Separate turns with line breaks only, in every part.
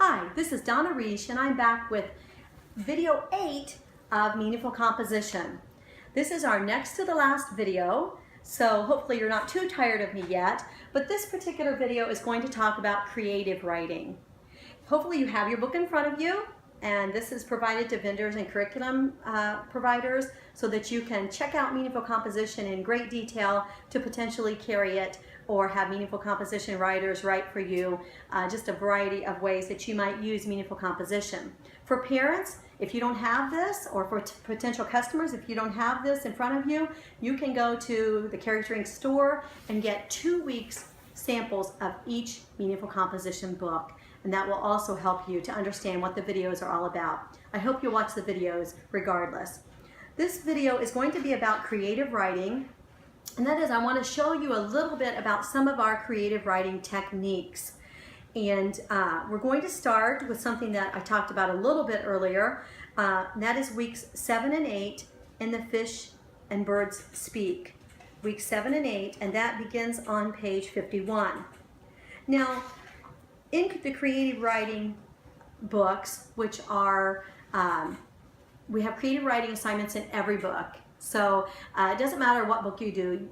Hi, this is Donna Reish and I'm back with video 8 of Meaningful Composition. This is our next to the last video, so hopefully you're not too tired of me yet, but this particular video is going to talk about creative writing. Hopefully you have your book in front of you, and this is provided to vendors and curriculum providers so that you can check out Meaningful Composition in great detail to potentially carry it or have Meaningful Composition writers write for you, just a variety of ways that you might use Meaningful Composition. For parents, if you don't have this, or for potential customers, if you don't have this in front of you, you can go to the Character Ink store and get 2 weeks samples of each Meaningful Composition book, and that will also help you to understand what the videos are all about. I hope you'll watch the videos regardless. This video is going to be about creative writing, and that is, I want to show you a little bit about some of our creative writing techniques. And we're going to start with something that I talked about a little bit earlier, and that is weeks 7 and 8 in the Fish and Birds Speak. Weeks 7 and 8, and that begins on page 51. Now, in the creative writing books, which are, we have creative writing assignments in every book. So it doesn't matter what book you do,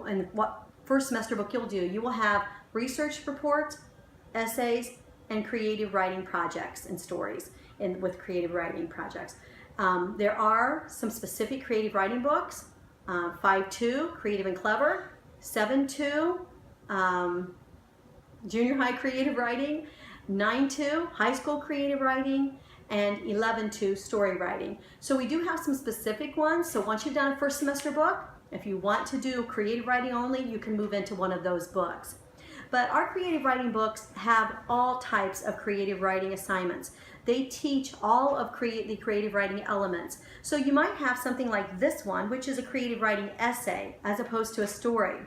and what first semester book you'll do, you will have research reports, essays, and creative writing projects and stories with creative writing projects. There are some specific creative writing books, 5.2, Creative and Clever, 7.2, Junior High Creative Writing, 9.2, High School Creative Writing, and 11.2, Story Writing. So we do have some specific ones, so once you've done a first semester book, if you want to do creative writing only, you can move into one of those books. But our creative writing books have all types of creative writing assignments. They teach all of the creative writing elements. So you might have something like this one, which is a creative writing essay as opposed to a story.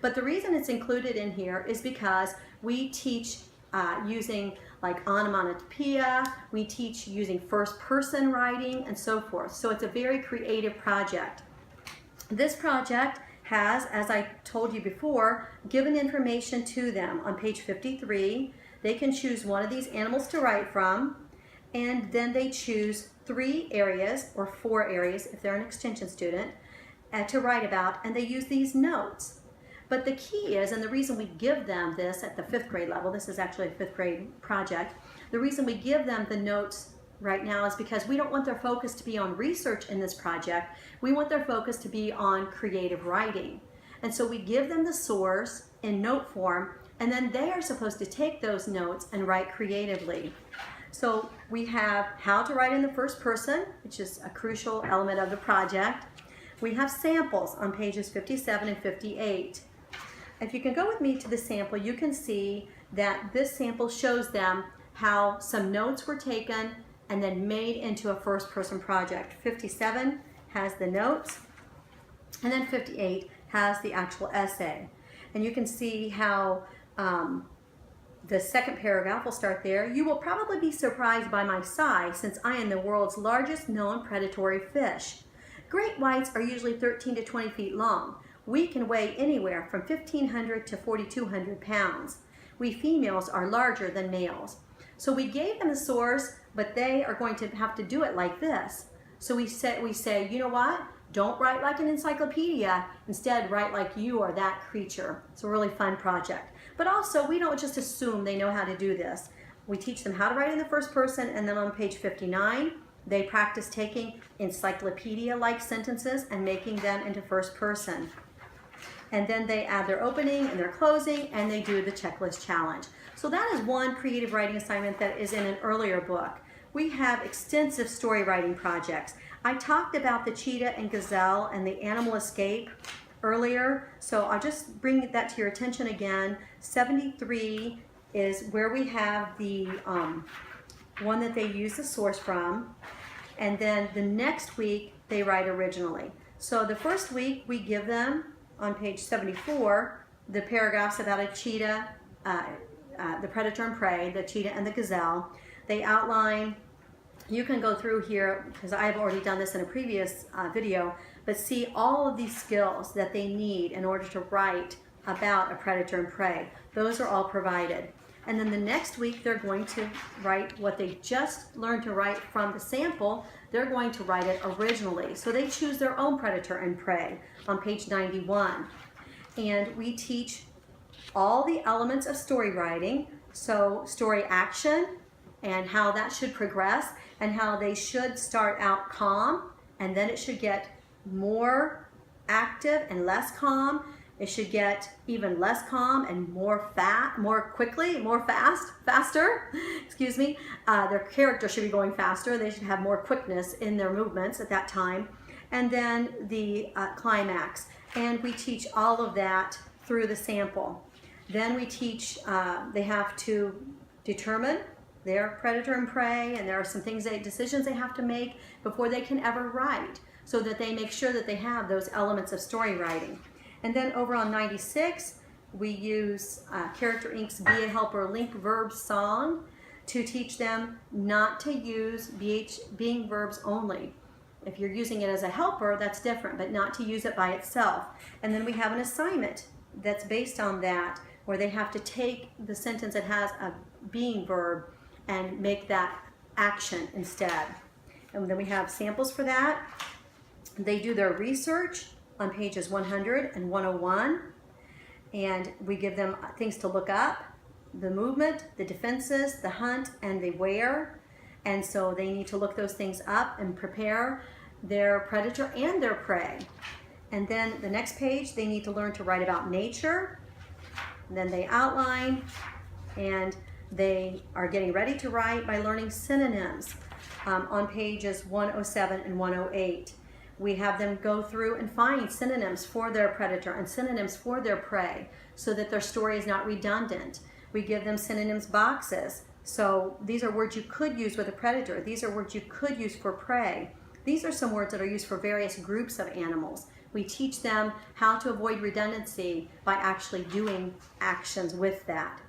But the reason it's included in here is because we teach using like onomatopoeia, we teach using first person writing, and so forth. So it's a very creative project. This project has, as I told you before, given information to them on page 53. They can choose one of these animals to write from, and then they choose 3 areas or 4 areas if they're an extension student to write about, and they use these notes. But the key is, and the reason we give them this at the 5th grade level, this is actually a 5th grade project, the reason we give them the notes right now is because we don't want their focus to be on research in this project. We want their focus to be on creative writing. And so we give them the source in note form, and then they are supposed to take those notes and write creatively. So we have how to write in the first person, which is a crucial element of the project. We have samples on pages 57 and 58. If you can go with me to the sample, you can see that this sample shows them how some notes were taken and then made into a first person project. 57 has the notes, and then 58 has the actual essay. And you can see how the second paragraph will start there. You will probably be surprised by my size, since I am the world's largest known predatory fish. Great whites are usually 13 to 20 feet long. We can weigh anywhere from 1,500 to 4,200 pounds. We females are larger than males. So we gave them the source, but they are going to have to do it like this. So we say, you know what? Don't write like an encyclopedia. Instead, write like you are that creature. It's a really fun project. But also, we don't just assume they know how to do this. We teach them how to write in the first person, and then on page 59, they practice taking encyclopedia-like sentences and making them into first person. And then they add their opening and their closing, and they do the checklist challenge. So that is one creative writing assignment that is in an earlier book. We have extensive story writing projects. I talked about the cheetah and gazelle and the animal escape earlier, so I'll just bring that to your attention again. 73 is where we have the one that they use the source from, and then the next week they write originally. So the first week we give them, on page 74, the paragraphs about a cheetah, the predator and prey, the cheetah and the gazelle. They outline, you can go through here, because I've already done this in a previous video, but see all of these skills that they need in order to write about a predator and prey. Those are all provided. And then the next week, they're going to write what they just learned to write from the sample. They're going to write it originally. So they choose their own predator and prey on page 91. And we teach all the elements of story writing. So story action and how that should progress and how they should start out calm and then it should get more active and less calm. It should get even less calm and more faster, excuse me. Their character should be going faster. They should have more quickness in their movements at that time. And then the climax. And we teach all of that through the sample. Then we teach, they have to determine their predator and prey, and there are some decisions they have to make before they can ever write, so that they make sure that they have those elements of story writing. And then over on 96, we use Character Inc.'s Be a Helper Link Verb Song to teach them not to use being verbs only. If you're using it as a helper, that's different, but not to use it by itself. And then we have an assignment that's based on that, where they have to take the sentence that has a being verb and make that action instead. And then we have samples for that. They do their research on pages 100 and 101, and we give them things to look up, the movement, the defenses, the hunt, and the where. And so they need to look those things up and prepare their predator and their prey. And then the next page, they need to learn to write about nature. And then they outline, and they are getting ready to write by learning synonyms on pages 107 and 108. We have them go through and find synonyms for their predator and synonyms for their prey so that their story is not redundant. We give them synonyms boxes. So these are words you could use with a predator. These are words you could use for prey. These are some words that are used for various groups of animals. We teach them how to avoid redundancy by actually doing actions with that.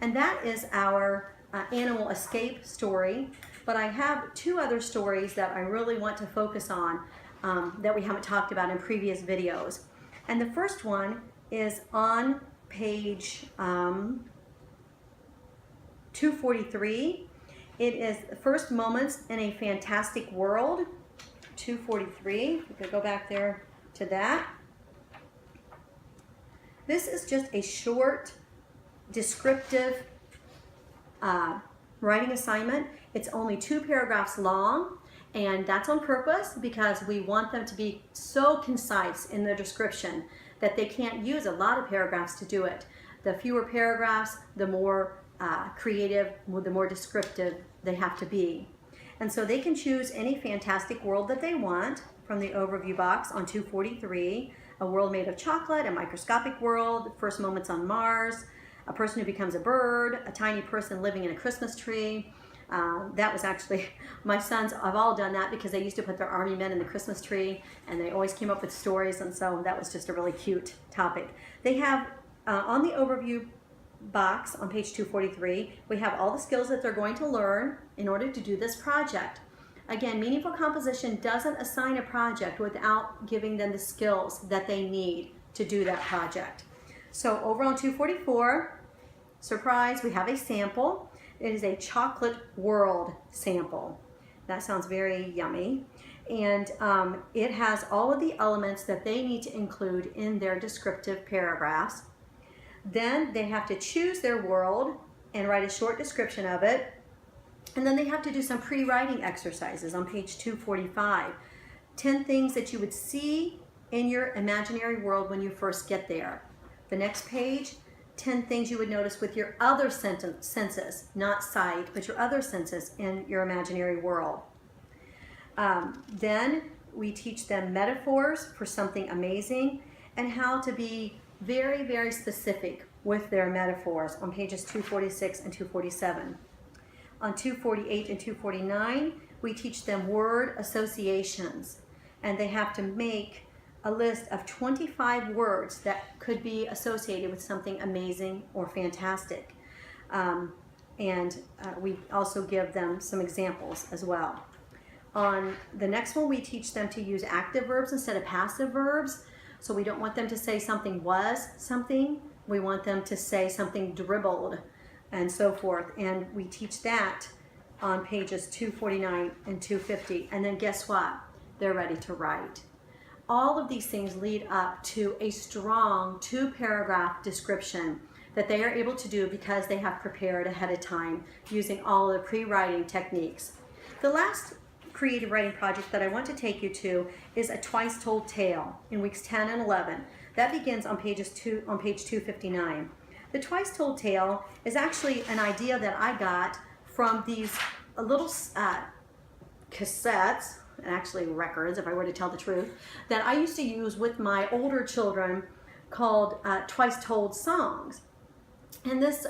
And that is our animal escape story. But I have two other stories that I really want to focus on that we haven't talked about in previous videos. And the first one is on page 243. It is the First Moments in a Fantastic World, 243. We could go back there to that. This is just a short, descriptive writing assignment. It's only 2 paragraphs long. And that's on purpose because we want them to be so concise in their description that they can't use a lot of paragraphs to do it. The fewer paragraphs, the more creative, the more descriptive they have to be. And so they can choose any fantastic world that they want from the overview box on 243, a world made of chocolate, a microscopic world, first moments on Mars, a person who becomes a bird, a tiny person living in a Christmas tree. That was actually, my sons have all done that because they used to put their army men in the Christmas tree and they always came up with stories, and so that was just a really cute topic. They have, on the overview box on page 243, we have all the skills that they're going to learn in order to do this project. Again, Meaningful Composition doesn't assign a project without giving them the skills that they need to do that project. So over on 244, surprise, we have a sample. It is a chocolate world sample. That sounds very yummy. And it has all of the elements that they need to include in their descriptive paragraphs. Then they have to choose their world and write a short description of it. And then they have to do some pre-writing exercises on page 245. 10 things that you would see in your imaginary world when you first get there. The next page, 10 things you would notice with your other senses, not sight, but your other senses in your imaginary world. Then we teach them metaphors for something amazing and how to be very, very specific with their metaphors on pages 246 and 247. On 248 and 249, we teach them word associations, and they have to make a list of 25 words that could be associated with something amazing or fantastic. We also give them some examples as well. On the next one, we teach them to use active verbs instead of passive verbs. So we don't want them to say something was something. We want them to say something dribbled. and so forth. And we teach that on pages 249 and 250. And then guess what? They're ready to write. All of these things lead up to a strong 2-paragraph description that they are able to do because they have prepared ahead of time using all of the pre-writing techniques. The last creative writing project that I want to take you to is a twice told tale in weeks 10 and 11. That begins on page 259. The twice told tale is actually an idea that I got from these little cassettes, and actually records, if I were to tell the truth, that I used to use with my older children called Twice Told Songs. And this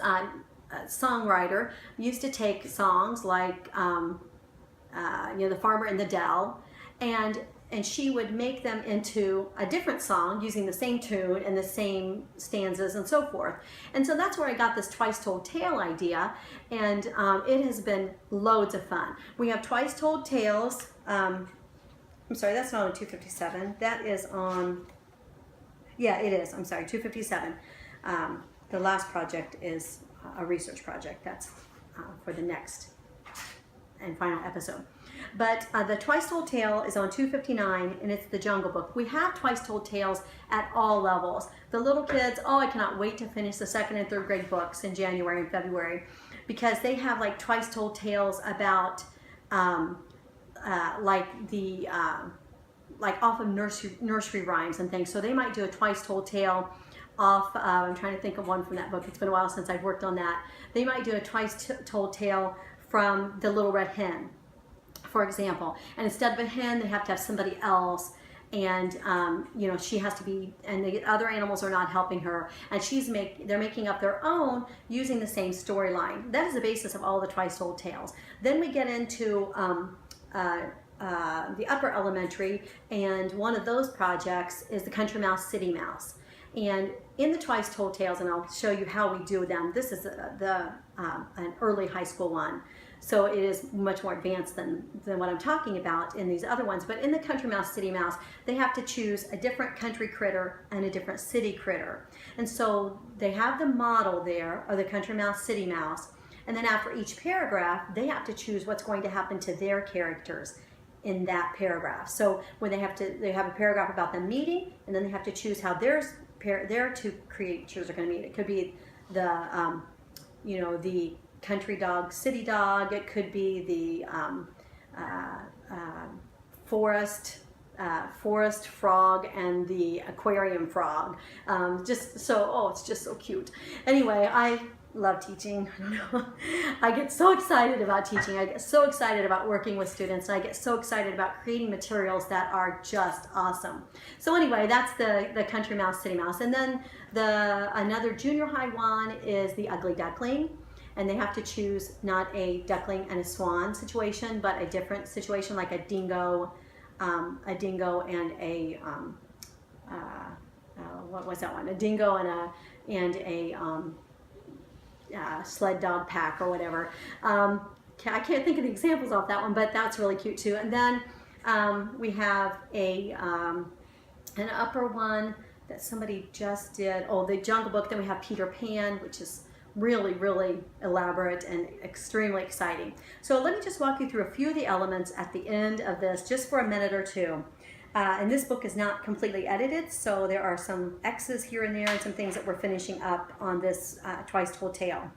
songwriter used to take songs like The Farmer in the Dell, and she would make them into a different song using the same tune and the same stanzas and so forth. And so that's where I got this twice told tale idea, and it has been loads of fun. We have twice told tales. I'm sorry, that's not on 257. That is on, yeah, it is. I'm sorry, 257. The last project is a research project. That's for the next and final episode. But the Twice Told Tale is on 259, and it's the Jungle Book. We have Twice Told Tales at all levels. The little kids, oh, I cannot wait to finish the 2nd and 3rd grade books in January and February, because they have like Twice Told Tales about like off of nursery rhymes and things. So they might do a Twice Told Tale off, I'm trying to think of one from that book. It's been a while since I've worked on that. They might do a Twice Told Tale from The Little Red Hen, for example. And instead of a hen, they have to have somebody else, and you know, she has to be, and the other animals are not helping her, and they're making up their own using the same storyline. That is the basis of all the Twice Told Tales. Then we get into the upper elementary, and one of those projects is the Country Mouse, City Mouse. And in the Twice Told Tales, and I'll show you how we do them, this is an early high school one. So it is much more advanced than what I'm talking about in these other ones. But in the Country Mouse, City Mouse, they have to choose a different country critter and a different city critter. And so they have the model there of the Country Mouse, City Mouse. And then after each paragraph, they have to choose what's going to happen to their characters in that paragraph. So when they have a paragraph about them meeting, and then they have to choose how their 2 creatures are going to meet. It could be the, you know, the country dog, city dog. It could be the forest frog and the aquarium frog. Just so, oh, it's just so cute. Anyway, I love teaching. I don't know. I get so excited about teaching. I get so excited about working with students. And I get so excited about creating materials that are just awesome. So anyway, that's the Country Mouse, City Mouse. And then another junior high one is the Ugly Duckling. And they have to choose not a duckling and a swan situation, but a different situation, like a dingo and a what was that one? A dingo and a sled dog pack or whatever. I can't think of the examples off that one, but that's really cute too. And then we have an upper one that somebody just did. Oh, the Jungle Book. Then we have Peter Pan, which is really, really elaborate and extremely exciting. So let me just walk you through a few of the elements at the end of this, just for a minute or two. And this book is not completely edited, so there are some X's here and there and some things that we're finishing up on this Twice Told Tale.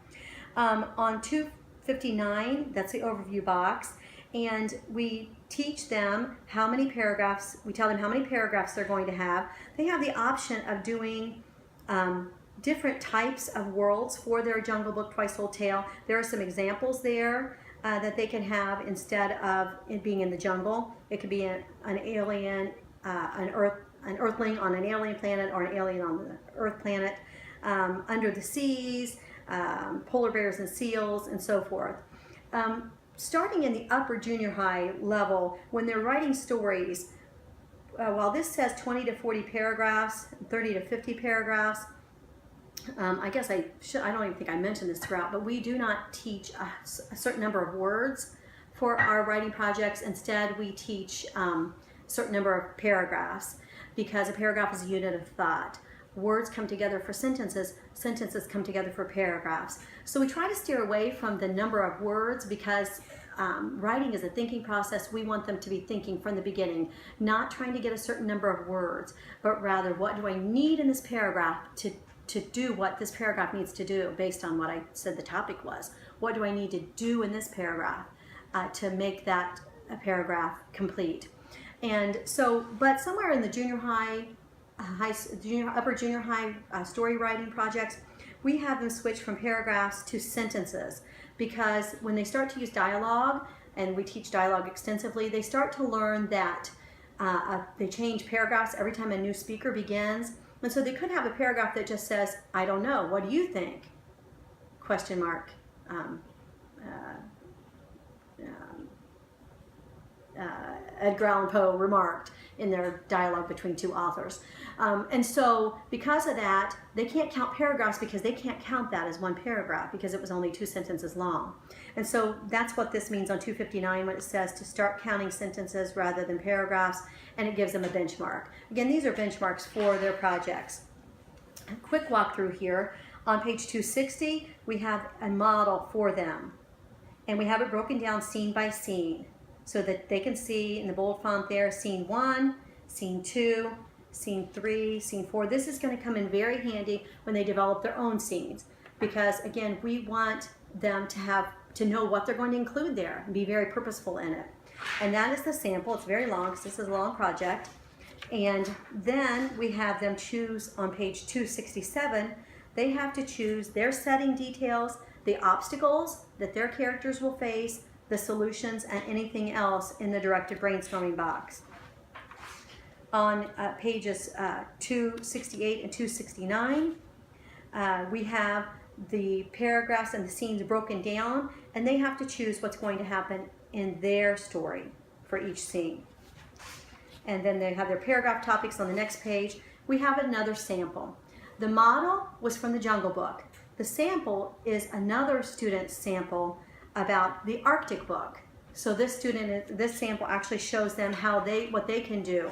On 259, that's the overview box, and we teach them how many paragraphs, we tell them how many paragraphs they're going to have. They have the option of doing different types of worlds for their Jungle Book Twice Told Tale. There are some examples there that they can have instead of it being in the jungle. It could be an alien, an earthling on an alien planet, or an alien on the Earth planet, under the seas, polar bears and seals, and so forth. Starting in the upper junior high level, when they're writing stories, while this says 20 to 40 paragraphs, 30 to 50 paragraphs, I guess I don't even think I mentioned this throughout, but we do not teach a certain number of words for our writing projects. Instead, we teach a certain number of paragraphs, because a paragraph is a unit of thought. words come together for sentences, sentences come together for paragraphs. So we try to steer away from the number of words because writing is a thinking process. We want them to be thinking from the beginning, not trying to get a certain number of words, but rather what do I need in this paragraph to do what this paragraph needs to do based on what I said the topic was. What do I need to do in this paragraph to make that a paragraph complete? And so, but somewhere in the junior high, upper junior high story writing projects, we have them switch from paragraphs to sentences, because when they start to use dialogue, and we teach dialogue extensively, they start to learn that they change paragraphs every time a new speaker begins. And so they could have a paragraph that just says, I don't know, what do you think? Question mark. Edgar Allan Poe remarked in their dialogue between two authors. And so because of that, they can't count paragraphs because they can't count that as one paragraph because it was only 2 sentences long. And so that's what this means on 259 when it says to start counting sentences rather than paragraphs, and it gives them a benchmark. Again, these are benchmarks for their projects. A quick walkthrough here. On page 260, we have a model for them, and we have it broken down scene by scene, so that they can see in the bold font there, scene 1, scene 2, scene 3, scene 4. This is going to come in very handy when they develop their own scenes, because again, we want them to know what they're going to include there and be very purposeful in it. And that is the sample. It's very long because this is a long project. And then we have them choose on page 267, they have to choose their setting details, the obstacles that their characters will face, the solutions, and anything else in the directed brainstorming box. On pages 268 and 269, we have the paragraphs and the scenes broken down, and they have to choose what's going to happen in their story for each scene. And then they have their paragraph topics on the next page. We have another sample. The model was from the Jungle Book. The sample is another student's sample about the Arctic book. So this sample actually shows them what they can do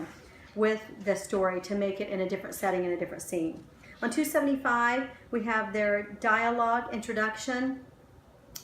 with the story to make it in a different setting, in a different scene. On 275, we have their dialogue introduction.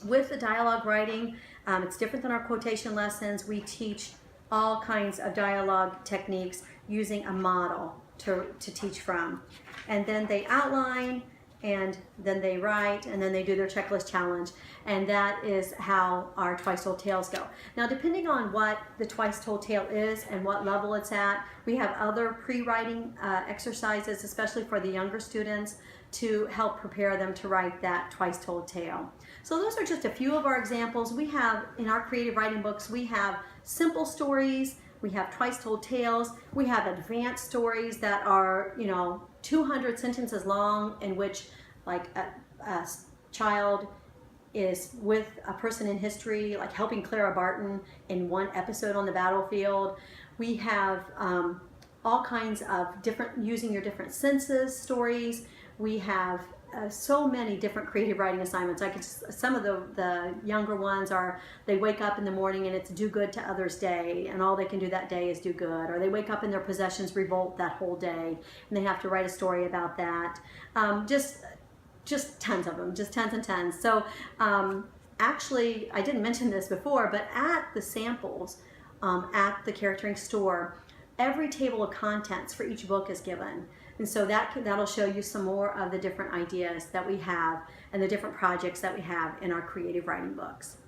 With the dialogue writing, it's different than our quotation lessons. We teach all kinds of dialogue techniques using a model to teach from. And then they outline, and then they write, and then they do their checklist challenge. And that is how our Twice Told Tales go. Now, depending on what the Twice Told Tale is and what level it's at, we have other pre-writing exercises, especially for the younger students, to help prepare them to write that Twice Told Tale. So those are just a few of our examples. We have, in our creative writing books, we have simple stories, we have Twice Told Tales, we have advanced stories that are, 200 sentences long, in which like a child is with a person in history, like helping Clara Barton in one episode on the battlefield. We have all kinds of different, using your different senses stories. We have so many different creative writing assignments. Some of the younger ones are, they wake up in the morning and it's do good to others day, and all they can do that day is do good. Or they wake up and their possessions revolt that whole day, and they have to write a story about that. Just tons of them, just tons and tons. So actually, I didn't mention this before, but at the samples at the Charactering store, every table of contents for each book is given. And so that'll show you some more of the different ideas that we have and the different projects that we have in our creative writing books.